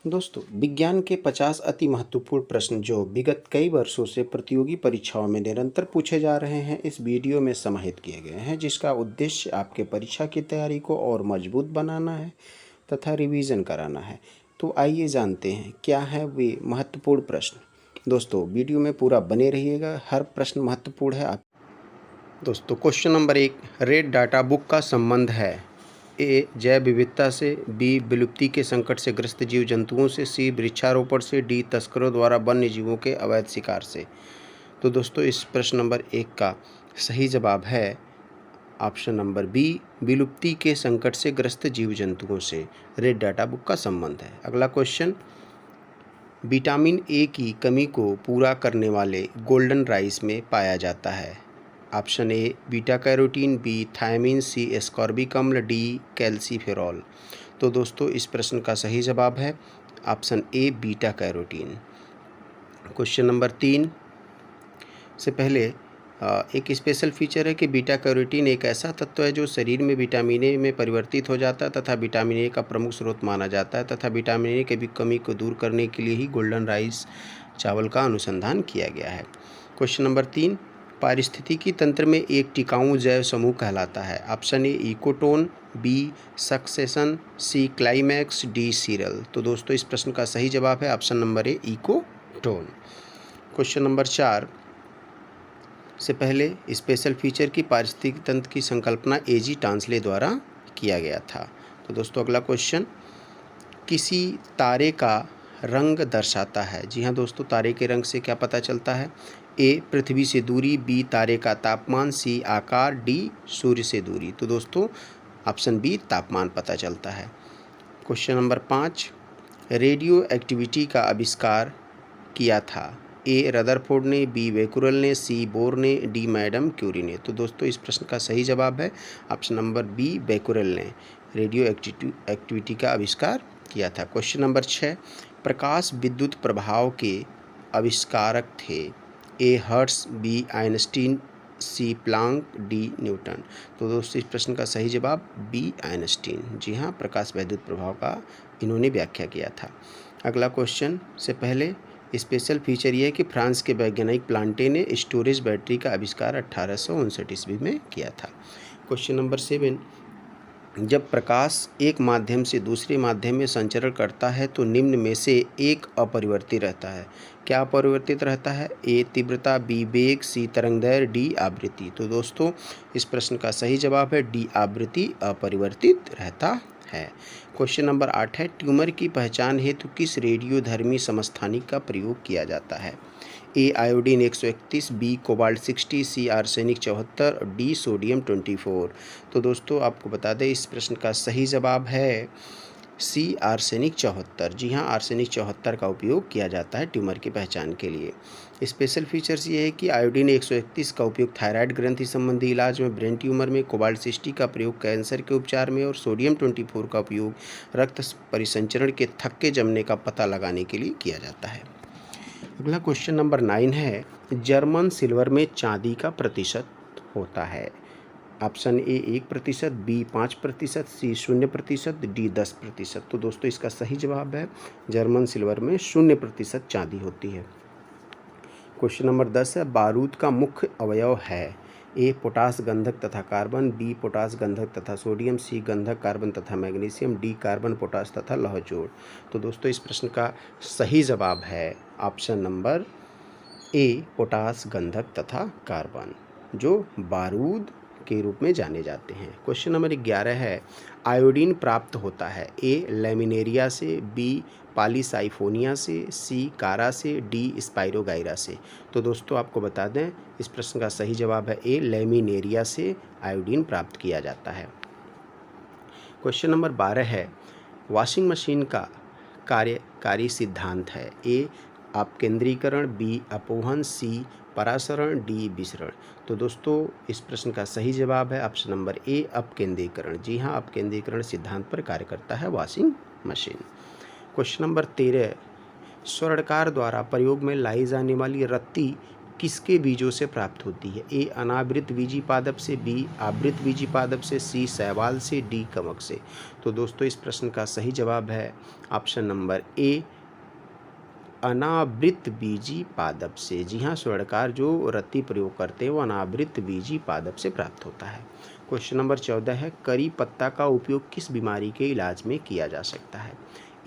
दोस्तों, विज्ञान के 50 अति महत्वपूर्ण प्रश्न जो विगत कई वर्षों से प्रतियोगी परीक्षाओं में निरंतर पूछे जा रहे हैं, इस वीडियो में समाहित किए गए हैं, जिसका उद्देश्य आपके परीक्षा की तैयारी को और मजबूत बनाना है तथा रिवीजन कराना है। तो आइए जानते हैं क्या है वे महत्वपूर्ण प्रश्न। दोस्तों, वीडियो में पूरा बने रहिएगा, हर प्रश्न महत्वपूर्ण है। दोस्तों, question number 1, red data book का संबंध है ए जैव विविधता से, बी विलुप्ति के संकट से ग्रस्त जीव जंतुओं से, सी वृक्षारोपण से, डी तस्करों द्वारा वन्य जीवों के अवैध शिकार से। तो दोस्तों, इस प्रश्न नंबर 1 का सही जवाब है ऑप्शन नंबर बी, विलुप्ति के संकट से ग्रस्त जीव जंतुओं से रेड डाटा बुक का संबंध है। अगला क्वेश्चन, विटामिन ए की कमी को पूरा करने वाले गोल्डन राइस में पाया जाता है। Option A beta carotene, B thiamine, C ascorbic अम्ल, डी कैल्सीफेरॉल। तो दोस्तों, इस प्रश्न का सही जवाब है option A beta carotene. Question number 3 से पहले एक स्पेशल फीचर है कि बीटा कैरोटीन एक ऐसा तत्व है जो शरीर में विटामिन ए में परिवर्तित हो जाता है तथा विटामिन ए का प्रमुख स्रोत माना जाता है तथा विटामिन ए की कमी को दूर करने के लिए ही गोल्डन राइस चावल का अनुसंधान किया गया है। क्वेश्चन नंबर 3, पारिस्थितिकी तंत्र में एक टिकाऊ जैव समूह कहलाता है। Option A ecotone, B succession, C climax, D seral. तो दोस्तों, इस प्रश्न का सही जवाब है option number A ecotone. Question number 4 से पहले स्पेशल फीचर की पारिस्थितिकी तंत्र की संकल्पना एजी टांसले द्वारा किया गया था। तो दोस्तों, अगला क्वेश्चन, किसी तारे का रंग दर्शाता है। जी हाँ दोस्तों, तारे के रंग से क्या पता चलता है? ए पृथ्वी से दूरी, बी तारे का तापमान, सी आकार, डी सूर्य से दूरी। तो दोस्तों, ऑप्शन बी तापमान पता चलता है। क्वेश्चन नंबर 5, रेडियो एक्टिविटी का आविष्कार किया था। ए रदरफोर्ड ने, बी बेकुरल ने, सी बोर ने, डी मैडम क्यूरी ने। तो दोस्तों, इस प्रश्न का सही जवाब है ऑप्शन नंबर बी बेकुरल ने रेडियो एक्टिविटी का आविष्कार किया था। क्वेश्चन नंबर 6, प्रकाश विद्युत प्रभाव के आविष्कारक थे। ए हर्ट्स, बी आइंस्टीन, सी प्लांक, डी न्यूटन। तो दोस्तों, इस प्रश्न का सही जवाब बी आइंस्टीन। जी हाँ, प्रकाश विद्युत प्रभाव का इन्होंने व्याख्या किया था। अगला क्वेश्चन से पहले स्पेशल फीचर ये है कि फ्रांस के वैज्ञानिक प्लांटे ने स्टोरेज बैटरी का आविष्कार 1859 ईस्वी में किया था। क्वेश्चन नंबर 7, जब प्रकाश एक माध्यम से दूसरे माध्यम में संचरण करता है तो निम्न में से एक अपरिवर्तित रहता है। क्या अपरिवर्तित रहता है? ए तीव्रता, बी वेग, सी तरंगदैर्घ्य, डी आवृत्ति। तो दोस्तों, इस प्रश्न का सही जवाब है डी आवृत्ति अपरिवर्तित रहता है। क्वेश्चन नंबर 8 है, ट्यूमर की पहचान हेतु किस रेडियोधर्मी समस्थानिक का प्रयोग किया जाता है। A iodine 131, B cobalt 60, C arsenic 74, D sodium 24। तो दोस्तों, आपको बता दें इस प्रश्न का सही जवाब है सी आर्सेनिक 74। जी हाँ, आर्सेनिक 74 का उपयोग किया जाता है ट्यूमर की पहचान के लिए। स्पेशल फीचर्स ये है कि आयोडीन 131 का उपयोग थायराइड ग्रंथि संबंधी इलाज में, ब्रेन ट्यूमर में, कोबाल्ट 60 का प्रयोग कैंसर के उपचार में और सोडियम 24 का उपयोग रक्त परिसंचरण के थक्के जमने का पता लगाने के लिए किया जाता है। अगला क्वेश्चन नंबर 9 है, जर्मन सिल्वर में चांदी का प्रतिशत होता है। Option A 1%, B 5%, C 0%, D 10%। तो दोस्तों, इसका सही जवाब है जर्मन सिल्वर में 0% चांदी होती है। क्वेश्चन नंबर 10 है, बारूद का मुख्य अवयव है। ए पोटास गंधक तथा कार्बन, बी पोटास गंधक तथा सोडियम, सी गंधक कार्बन तथा मैग्नीशियम, डी कार्बन पोटास तथा लौह जोड़। तो दोस्तों, इस प्रश्न का सही जवाब है ऑप्शन नंबर ए पोटास गंधक तथा कार्बन, जो बारूद के रूप में जाने जाते हैं। क्वेश्चन नंबर 11 है, आयोडीन प्राप्त होता है। ए लेमिनेरिया से, बी पॉलीसाइफोनिया से, सी कारा से, डी स्पाइरोगाइरा से। तो दोस्तों, आपको बता दें इस प्रश्न का सही जवाब है ए लेमिनेरिया से आयोडीन प्राप्त किया जाता है। क्वेश्चन नंबर 12 है, वॉशिंग मशीन का कार्यकारी सिद्धांत है। ए अपकेंद्रीकरण, बी अपोहन, सी परासरण, डी विसरण। तो दोस्तों, इस प्रश्न का सही जवाब है ऑप्शन नंबर ए अपकेंद्रीकरण। जी हाँ, अपकेंद्रीकरण सिद्धांत पर कार्य करता है वॉशिंग मशीन। क्वेश्चन नंबर 13, स्वर्णकार द्वारा प्रयोग में लाई जाने वाली रत्ती किसके बीजों से प्राप्त होती है? ए अनावृत बीजी पादप से, बी आवृत बीजी पादप से, सी शैवाल से, डी कवक से। तो दोस्तों इस प्रश्न का सही जवाब है ऑप्शन नंबर ए अनावृत बीजी पादप से। जी हाँ, स्वर्णकार जो रत्ती प्रयोग करते हैं वो अनावृत बीजी पादप से प्राप्त होता है। क्वेश्चन नंबर 14 है करी पत्ता का उपयोग किस बीमारी के इलाज में किया जा सकता है?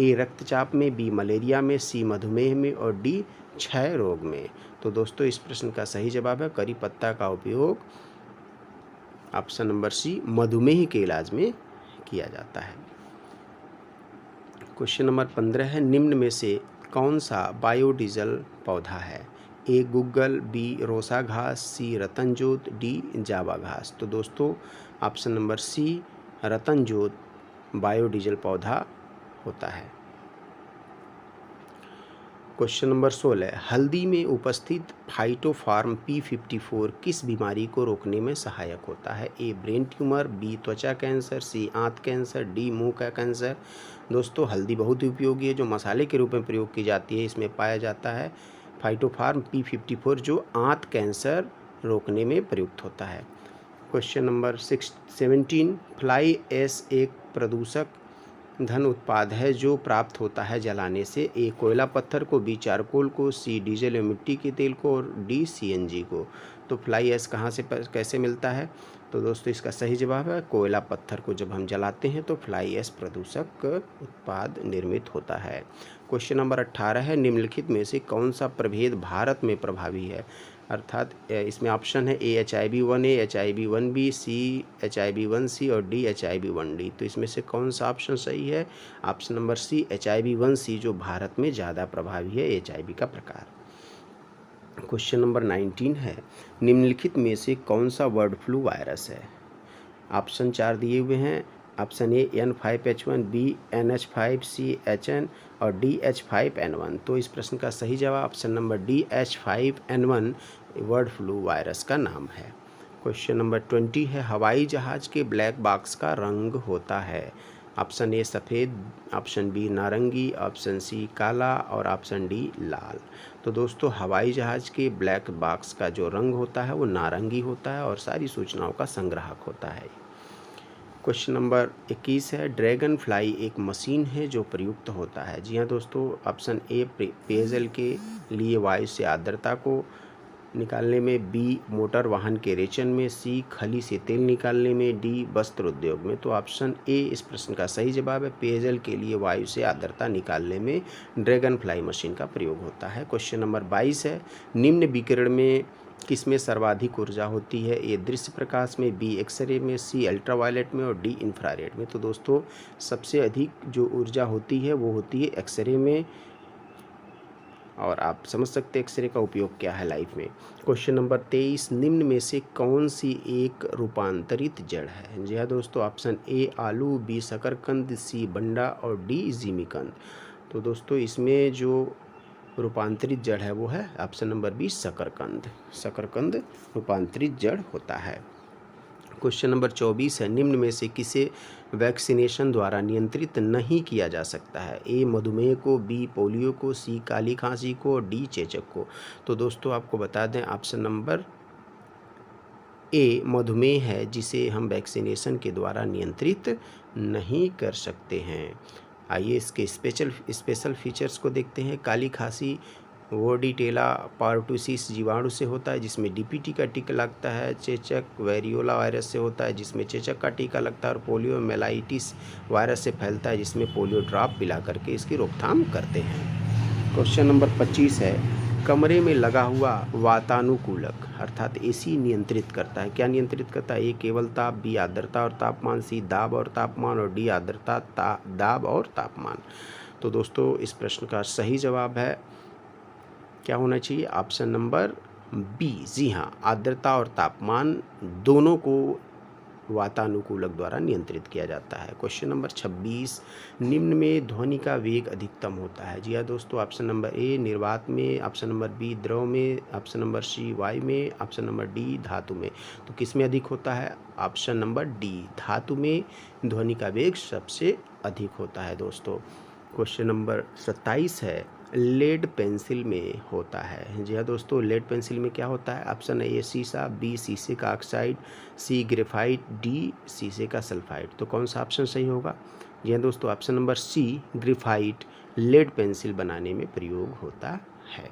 ए रक्तचाप में, बी मलेरिया में, सी मधुमेह में और डी क्षय रोग में। तो दोस्तों इस प्रश्न का सही जवाब है करी पत्ता का उपयोग ऑप्शन नंबर सी मधुमेह के इलाज में किया जाता है। क्वेश्चन नंबर 15 है निम्न में से कौन सा बायोडीजल पौधा है? ए गुग्गल, बी रोसा घास, सी रतनजोत, डी जावा घास। तो दोस्तों ऑप्शन नंबर सी रतनजोत बायोडीजल पौधा होता है। क्वेश्चन नंबर 16 हल्दी में उपस्थित फाइटोफार्म P54 किस बीमारी को रोकने में सहायक होता है? ए ब्रेन ट्यूमर, बी त्वचा कैंसर, सी आंत कैंसर, डी मुंह का कैंसर। दोस्तों हल्दी बहुत ही उपयोगी है जो मसाले के रूप में प्रयोग की जाती है। इसमें पाया जाता है फाइटोफार्म P54 जो आंत कैंसर रोकने में प्रयुक्त होता है। क्वेश्चन नंबर 17 फ्लाई ऐश एक प्रदूषक धन उत्पाद है जो प्राप्त होता है जलाने से। ए कोयला पत्थर को, बी चारकोल को, सी डीजल या मिट्टी के तेल को और डी सीएनजी को। तो फ्लाई ऐश कहाँ से कैसे मिलता है? तो दोस्तों इसका सही जवाब है कोयला पत्थर को जब हम जलाते हैं तो फ्लाई ऐश प्रदूषक उत्पाद निर्मित होता है। क्वेश्चन नंबर 18 है निम्नलिखित में से कौन सा प्रभेद भारत में प्रभावी है? अर्थात इसमें ऑप्शन है ए HIV-1A, HIV-1B, सी HIV-1C और डी HIV-1D। तो इसमें से कौन सा ऑप्शन सही है? ऑप्शन नंबर सी HIV-1C जो भारत में ज़्यादा प्रभावी है HIV का प्रकार। क्वेश्चन नंबर 19 है निम्नलिखित में से कौन सा बर्ड फ्लू वायरस है? ऑप्शन 4 दिए हुए हैं। Option A N5H1, B NH5, C HN और डी H5N1। तो इस प्रश्न का सही जवाब option number D H5N1 bird flu virus का नाम है। क्वेश्चन नंबर 20 है हवाई जहाज़ के ब्लैक बॉक्स का रंग होता है? ऑप्शन ए सफ़ेद, ऑप्शन बी नारंगी, ऑप्शन सी काला और ऑप्शन डी लाल। तो दोस्तों हवाई जहाज़ के ब्लैक बॉक्स का जो रंग होता है वो नारंगी होता है और सारी सूचनाओं का संग्राहक होता है। क्वेश्चन नंबर 21 है ड्रैगन फ्लाई एक मशीन है जो प्रयुक्त होता है? जी हाँ दोस्तों, ऑप्शन ए पेयजल के लिए वायु से आर्द्रता को निकालने में, बी मोटर वाहन के रेचन में, सी खली से तेल निकालने में, डी वस्त्र उद्योग में। तो ऑप्शन ए इस प्रश्न का सही जवाब है पेयजल के लिए वायु से आर्द्रता निकालने में ड्रैगन फ्लाई मशीन का प्रयोग होता है। क्वेश्चन नंबर 22 है निम्न विकिरण में किसमें सर्वाधिक ऊर्जा होती है? ए दृश्य प्रकाश में, बी एक्सरे में, सी अल्ट्रावायलेट में और डी इंफ्रारेड में। तो दोस्तों सबसे अधिक जो ऊर्जा होती है वो होती है एक्सरे में और आप समझ सकते हैं एक्सरे का उपयोग क्या है लाइफ में। क्वेश्चन नंबर 23 निम्न में से कौन सी एक रूपांतरित जड़ है? जी हाँ दोस्तों, ऑप्शन ए आलू, बी शकरकंद, सी बंडा और डी जिमीकंद। तो दोस्तों इसमें जो रूपांतरित जड़ है वो है ऑप्शन नंबर बी शकरकंद। शकरकंद रूपांतरित जड़ होता है। क्वेश्चन नंबर 24 है निम्न में से किसे वैक्सीनेशन द्वारा नियंत्रित नहीं किया जा सकता है? ए मधुमेह को, बी पोलियो को, सी काली खांसी को, डी चेचक को। तो दोस्तों आपको बता दें ऑप्शन नंबर ए मधुमेह है जिसे हम वैक्सीनेशन के द्वारा नियंत्रित नहीं कर सकते हैं। आइए इसके स्पेशल फीचर्स को देखते हैं। काली खांसी वोर्डिटेला पार्टूसिस जीवाणु से होता है जिसमें डीपीटी का टीका लगता है। चेचक वेरियोला वायरस से होता है जिसमें चेचक का टीका लगता है और पोलियो मेलाइटिस वायरस से फैलता है जिसमें पोलियो ड्रॉप पिला करके इसकी रोकथाम करते हैं। क्वेश्चन नंबर 25 है कमरे में लगा हुआ वातानुकूलक अर्थात एसी नियंत्रित करता है? क्या नियंत्रित करता है? ए केवल ताप, बी आर्द्रता और तापमान, सी दाब और तापमान और डी आर्द्रता दाब और तापमान। तो दोस्तों इस प्रश्न का सही जवाब है क्या होना चाहिए? Option number B. जी हाँ, आर्द्रता और तापमान दोनों को वातानुकूलक द्वारा नियंत्रित किया जाता है। क्वेश्चन नंबर 26 निम्न में ध्वनि का वेग अधिकतम होता है? जी हाँ दोस्तों, ऑप्शन नंबर ए निर्वात में, ऑप्शन नंबर बी द्रव में, ऑप्शन नंबर सी वायु में, ऑप्शन नंबर डी धातु में। तो किस में अधिक होता है? ऑप्शन नंबर डी धातु में ध्वनि का वेग सबसे अधिक होता है दोस्तों। क्वेश्चन नंबर 27 है लेड पेंसिल में होता है? जी हाँ दोस्तों, लेड पेंसिल में क्या होता है? ऑप्शन ए शीशा, बी शीशे का ऑक्साइड, सी ग्रेफाइट, डी शीशे का सल्फाइड। तो कौन सा ऑप्शन सही होगा? जी हाँ दोस्तों, option number C graphite lead pencil बनाने में प्रयोग होता है।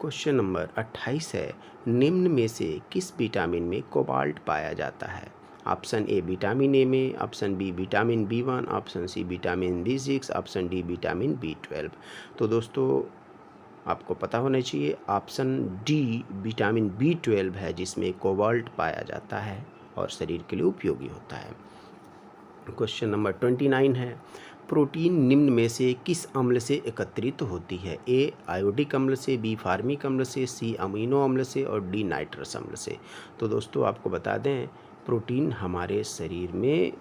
क्वेश्चन नंबर 28 है, निम्न में से किस विटामिन में कोबाल्ट पाया जाता है? ऑप्शन ए विटामिन ए में, option B vitamin B1, option C vitamin B6, option D vitamin B12। तो दोस्तों आपको पता होना चाहिए ऑप्शन डी विटामिन B12 है जिसमें कोबाल्ट पाया जाता है और शरीर के लिए उपयोगी होता है। क्वेश्चन नंबर 29 है, प्रोटीन निम्न में से किस अम्ल से एकत्रित होती है? ए आयोडिक अम्ल से, बी फार्मिक अम्ल से, सी अमीनो अम्ल से और डी नाइट्रस अम्ल से। तो दोस्तों आपको बता दें प्रोटीन हमारे शरीर में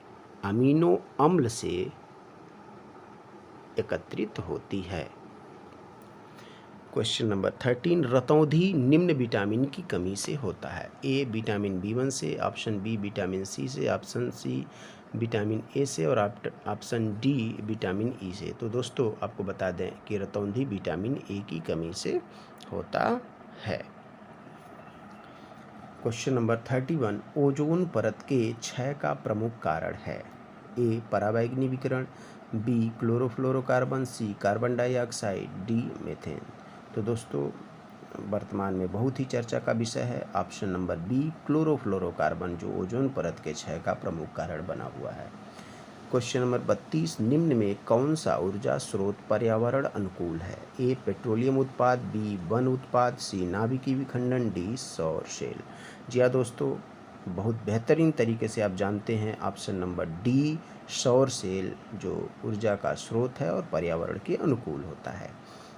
अमीनो अम्ल से एकत्रित होती है। क्वेश्चन नंबर 13, रतौंधी निम्न विटामिन की कमी से होता है? ए विटामिन B1 से, ऑप्शन बी विटामिन सी से, ऑप्शन सी विटामिन ए से और ऑप्शन डी विटामिन ई से। तो दोस्तों आपको बता दें कि रतौंधी विटामिन ए की कमी से होता है। क्वेश्चन नंबर 31, ओजोन परत के क्षय का प्रमुख कारण है? ए पराबैंगनी विकिरण, बी क्लोरोफ्लोरोकार्बन, सी कार्बन डाइऑक्साइड, डी मीथेन। तो दोस्तों वर्तमान में बहुत ही चर्चा का विषय है ऑप्शन नंबर बी क्लोरोफ्लोरोकार्बन, जो ओजोन परत के क्षय का प्रमुख कारण बना हुआ है। क्वेश्चन नंबर 32, निम्न में कौन सा ऊर्जा स्रोत पर्यावरण अनुकूल है? ए पेट्रोलियम उत्पाद, बी वन उत्पाद, सी नाभिकीय विखंडन, डी सौर सेल। जी हाँ दोस्तों, बहुत बेहतरीन तरीके से आप जानते हैं ऑप्शन नंबर डी सौर सेल जो ऊर्जा का स्रोत है और पर्यावरण के अनुकूल होता है।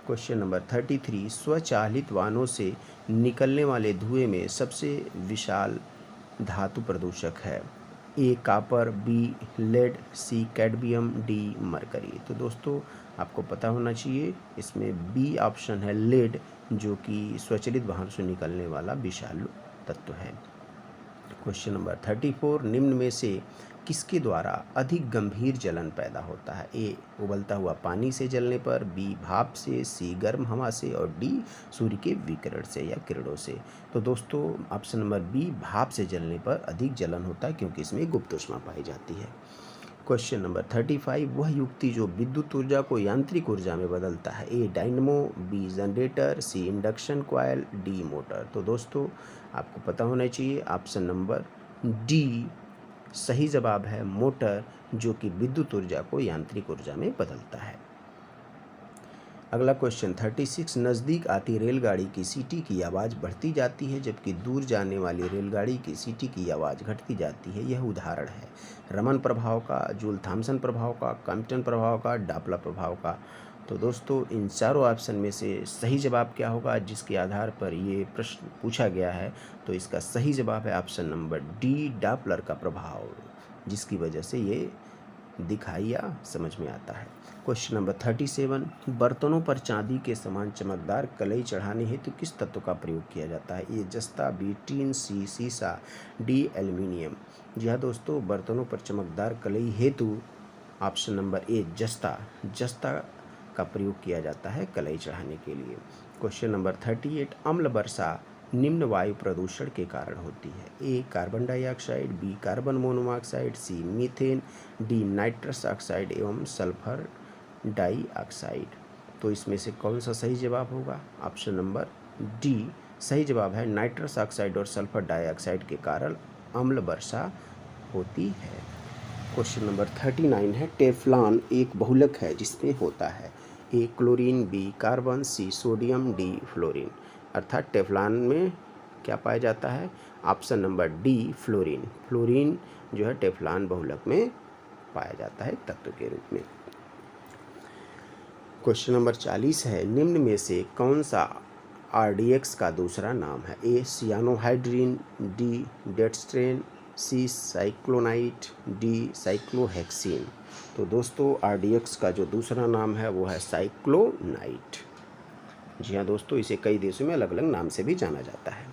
क्वेश्चन नंबर 33, स्वचालित वाहनों से निकलने वाले धुएं में सबसे विशाल धातु प्रदूषक है? ए कापर, बी लेड, सी कैडमियम, डी मरकरी। तो दोस्तों आपको पता होना चाहिए इसमें बी ऑप्शन है लेड, जो कि स्वचालित वाहन से निकलने वाला विषालु तत्व है। क्वेश्चन नंबर 34, निम्न में से किसके द्वारा अधिक गंभीर जलन पैदा होता है? ए उबलता हुआ पानी से जलने पर, बी भाप से, सी गर्म हवा से और डी सूर्य के विकिरण से या किरणों से। तो दोस्तों ऑप्शन नंबर बी भाप से जलने पर अधिक जलन होता है क्योंकि इसमें गुप्त ऊष्मा पाई जाती है। क्वेश्चन नंबर 35, वह युक्ति जो विद्युत ऊर्जा को यांत्रिक ऊर्जा में बदलता है? ए डायनमो, बी जनरेटर, सी इंडक्शन कॉइल, डी मोटर। तो दोस्तों आपको पता होना चाहिए ऑप्शन नंबर डी सही जवाब है मोटर, जो कि विद्युत ऊर्जा को यांत्रिक ऊर्जा में बदलता है। अगला क्वेश्चन 36, नज़दीक आती रेलगाड़ी की सीटी की आवाज़ बढ़ती जाती है जबकि दूर जाने वाली रेलगाड़ी की सीटी की आवाज़ घटती जाती है। यह उदाहरण है रमन प्रभाव का, जूल थॉमसन प्रभाव का, कॉम्पटन प्रभाव का, डॉपलर प्रभाव का। तो दोस्तों इन चारों ऑप्शन में से सही जवाब क्या होगा जिसके आधार पर ये प्रश्न पूछा गया है? तो इसका सही जवाब है ऑप्शन नंबर डी डॉपलर का प्रभाव, जिसकी वजह से ये दिखाई या समझ में आता है। क्वेश्चन नंबर 37, बर्तनों पर चांदी के समान चमकदार कलई चढ़ाने हेतु किस तत्व का प्रयोग किया जाता है? ए जस्ता, बी टीन, सी सीसा, डी एल्युमिनियम। जी हाँ दोस्तों, बर्तनों पर चमकदार कलई हेतु ऑप्शन नंबर ए जस्ता का प्रयोग किया जाता है कलई चढ़ाने के लिए। क्वेश्चन नंबर 38, अम्ल वर्षा निम्न वायु प्रदूषण के कारण होती है? A carbon dioxide, B carbon monoxide, C methane, D nitrous oxide एवं सल्फर डाइऑक्साइड। तो इसमें से कौन सा सही जवाब होगा? ऑप्शन नंबर डी सही जवाब है, नाइट्रस ऑक्साइड और सल्फर डाइऑक्साइड के कारण अम्ल वर्षा होती है। क्वेश्चन नंबर 39 है, टेफ्लॉन एक बहुलक है जिसमें होता है? A chlorine, B carbon, C sodium, D fluorine. अर्थात टेफ्लॉन में क्या पाया जाता है? Option number D fluorine. Fluorine जो है टेफ्लॉन बहुलक में पाया जाता है तत्व के रूप में। क्वेश्चन नंबर 40 है, निम्न में से कौन सा RDX का दूसरा नाम है? ए सियानोहाइड्रिन, डी डेक्स्ट्रेन, सी साइक्लोनाइट, डी साइक्लोहेक्सिन। तो दोस्तों RDX का जो दूसरा नाम है वो है साइक्लोनाइट। जी हाँ दोस्तों, इसे कई देशों में अलग अलग नाम से भी जाना जाता है।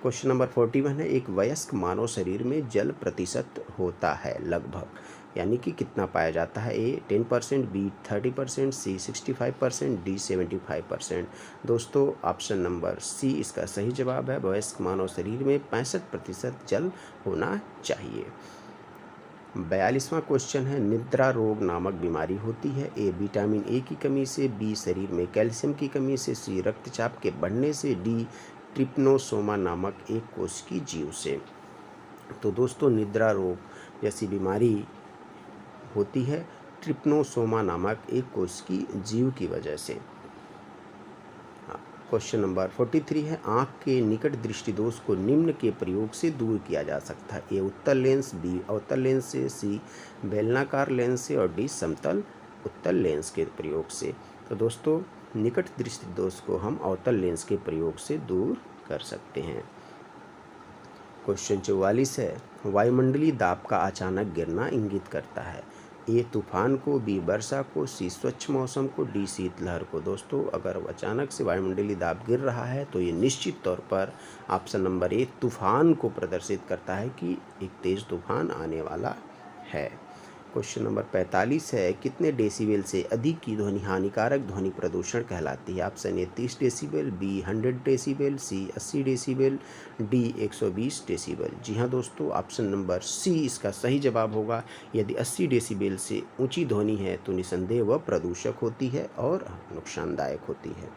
क्वेश्चन नंबर 41 है, एक वयस्क मानव शरीर में जल प्रतिशत होता है लगभग? यानी कि कितना पाया जाता है। ए 10%, बी 30%, सी 65%, डी 75%। दोस्तों ऑप्शन नंबर सी इसका सही जवाब है। वयस्क मानव शरीर में 65% जल होना चाहिए। 42वां क्वेश्चन है, निद्रा रोग नामक बीमारी होती है। ए विटामिन ए की कमी से, बी शरीर में कैल्शियम की कमी से, सी रक्तचाप के बढ़ने से, डी ट्रिप्नोसोमा नामक एक कोशिकीय जीव से। तो दोस्तों निद्रा रोग जैसी बीमारी होती है ट्रिप्नोसोमा नामक एक कोशिकीय जीव की वजह से। क्वेश्चन नंबर 43 है, आँख के निकट दृष्टि दोष को निम्न के प्रयोग से दूर किया जा सकता है। ए उत्तल लेंस, बी अवतल लेंस से, सी बेलनाकार लेंस से और डी समतल उत्तल लेंस के प्रयोग से। तो दोस्तों निकट दृष्टि दोष को हम अवतल लेंस के प्रयोग से दूर कर सकते हैं। क्वेश्चन 44 है, वायुमंडलीय दाब का अचानक गिरना इंगित करता है। ए तूफान को, बी वर्षा को, सी स्वच्छ मौसम को, डी शीतलहर को। दोस्तों अगर अचानक से वायुमंडलीय दाब गिर रहा है तो ये निश्चित तौर पर ऑप्शन नंबर ए तूफान को प्रदर्शित करता है कि एक तेज तूफान आने वाला है। क्वेश्चन नंबर 45 है, कितने डेसिबल से अधिक की ध्वनि हानिकारक ध्वनि प्रदूषण कहलाती है। Option A 30 decibel, B 100 decibel, C 80 decibel, D 120 decibel. जी हाँ दोस्तों ऑप्शन नंबर सी इसका सही जवाब होगा। यदि 80 डेसिबल से ऊंची ध्वनि है तो निसंदेह वह प्रदूषक होती है और नुकसानदायक होती है।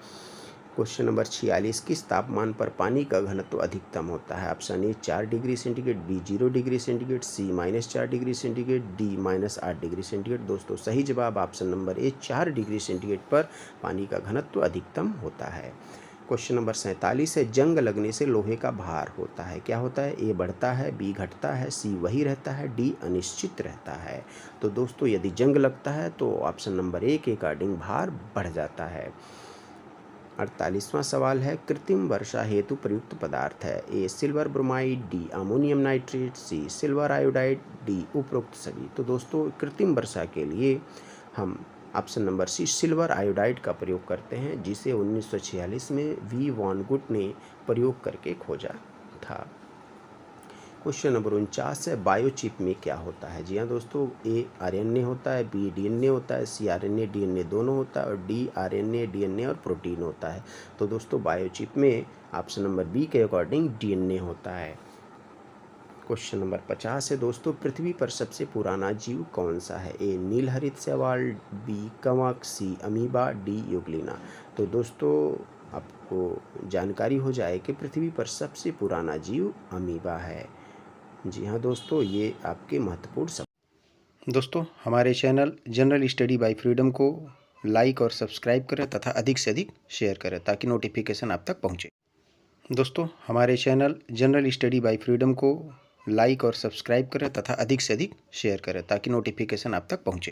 क्वेश्चन नंबर 46, किस तापमान पर पानी का घनत्व अधिकतम होता है। Option A 4 degree centigrade, B 0 degree centigrade, सी -4 degree centigrade, D -8 degree centigrade. दोस्तों सही जवाब option number A 4 degree centigrade पर पानी का घनत्व अधिकतम होता है। क्वेश्चन नंबर 47 है, जंग लगने से लोहे का भार होता है। क्या होता है। ए बढ़ता है, बी घटता है, सी वही रहता है, डी अनिश्चित रहता है। तो दोस्तों यदि जंग लगता है तो ऑप्शन नंबर ए के अकॉर्डिंग भार बढ़ जाता है। 48वां सवाल है, कृत्रिम वर्षा हेतु प्रयुक्त पदार्थ है। A silver bromide, D ammonium nitrate, C silver iodide, D उपरोक्त सभी। तो दोस्तों कृत्रिम वर्षा के लिए हम option number C silver iodide का प्रयोग करते हैं, जिसे 1946 में वी वॉन गुट ने प्रयोग करके खोजा था। क्वेश्चन नंबर 49 है, बायोचिप में क्या होता है। जी हाँ दोस्तों, ए आरएनए होता है, बी डीएनए होता है, सी आरएनए डीएनए दोनों होता है और डी आरएनए डीएनए और प्रोटीन होता है। तो दोस्तों बायोचिप में ऑप्शन नंबर बी के अकॉर्डिंग डीएनए होता है। क्वेश्चन नंबर 50 है दोस्तों, पृथ्वी पर सबसे पुराना जीव कौन सा है। ए नीलहरित शैवाल, बी कवक, सी अमीबा, डी यूग्लिना। तो दोस्तों आपको जानकारी हो जाए कि पृथ्वी पर सबसे पुराना जीव अमीबा है। जी हाँ दोस्तों, ये आपके महत्वपूर्ण सब। दोस्तों हमारे channel general study bye freedom को लाइक और सब्सक्राइब करें तथा अधिक से अधिक शेयर करें ताकि नोटिफिकेशन आप तक पहुँचे। दोस्तों हमारे channel general study bye freedom को लाइक और सब्सक्राइब करें तथा अधिक से अधिक शेयर करें ताकि नोटिफिकेशन आप तक पहुँचे।